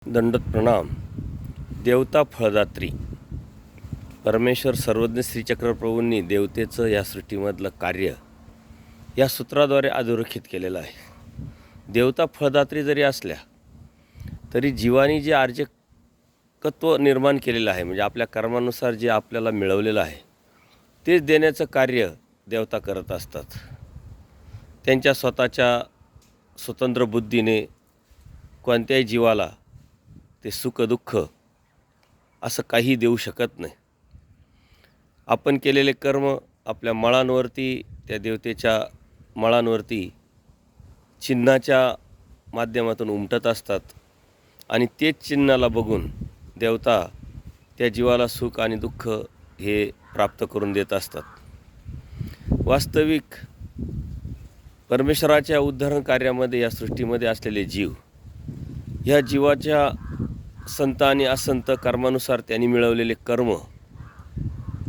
दंडोत प्रणाम. देवता फळदात्री. परमेश्वर सर्वज्ञ श्रीचक्र प्रभूंनी देवतेचं या सृष्टीमधलं कार्य या सूत्राद्वारे अधोरेखित केलेलं आहे. देवता फळदात्री जरी असल्या तरी जीवानी जे आर्जकत्व निर्माण केलेलं आहे, म्हणजे आपल्या कर्मानुसार जे आपल्याला मिळवलेलं आहे तेच देण्याचं कार्य देवता करत असतात. त्यांच्या स्वतःच्या स्वतंत्र बुद्धीने कोणत्याही जीवाला ते सुख दुःख असं काही देऊ शकत नाही. आपण केलेले कर्म आपल्या मळांवरती, त्या देवतेच्या मळांवरती चिन्हाच्या माध्यमातून उमटत असतात आणि तेच चिन्हाला बघून देवता त्या जीवाला सुख आणि दुःख हे प्राप्त करून देत असतात. वास्तविक परमेश्वराच्या उद्धारण कार्यामध्ये या सृष्टीमध्ये असलेले जीव, ह्या जीवाच्या संत आणि असंत कर्मानुसार त्यांनी मिळवलेले कर्म,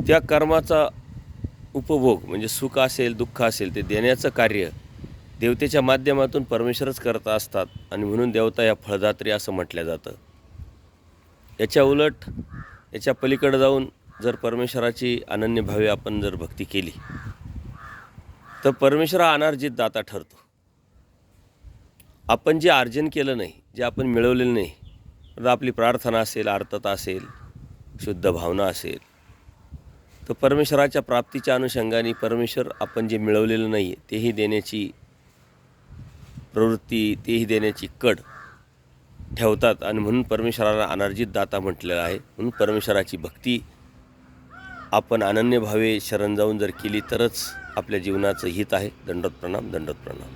त्या कर्माचा उपभोग म्हणजे सुख असेल दुःख असेल ते देण्याचं कार्य देवतेच्या माध्यमातून परमेश्वरच करत असतात आणि म्हणून देवता या फळदात्री असं म्हटलं जातं. याच्या उलट याच्या पलीकडे जाऊन जर परमेश्वराची अनन्यभावे आपण जर भक्ती केली तर परमेश्वर हा अनार्जित दाता ठरतो. आपण जे अर्जन केलं नाही, जे आपण मिळवलेलं नाही, तर आपली प्रार्थना असेल, आर्तता असेल, शुद्ध भावना असेल, तर परमेश्वराच्या प्राप्तीच्या अनुषंगाने परमेश्वर आपण जे मिळवलेलं नाही तेही देण्याची प्रवृत्ती, तेही देण्याची कड ठेवतात आणि म्हणून परमेश्वराला अनार्जित दाता म्हटलेलं आहे. म्हणून परमेश्वराची भक्ती आपण अनन्यभावे शरण जाऊन जर केली तरच आपल्या जीवनाचं हित आहे. दंडोत प्रणाम. दंडोत प्रणाम.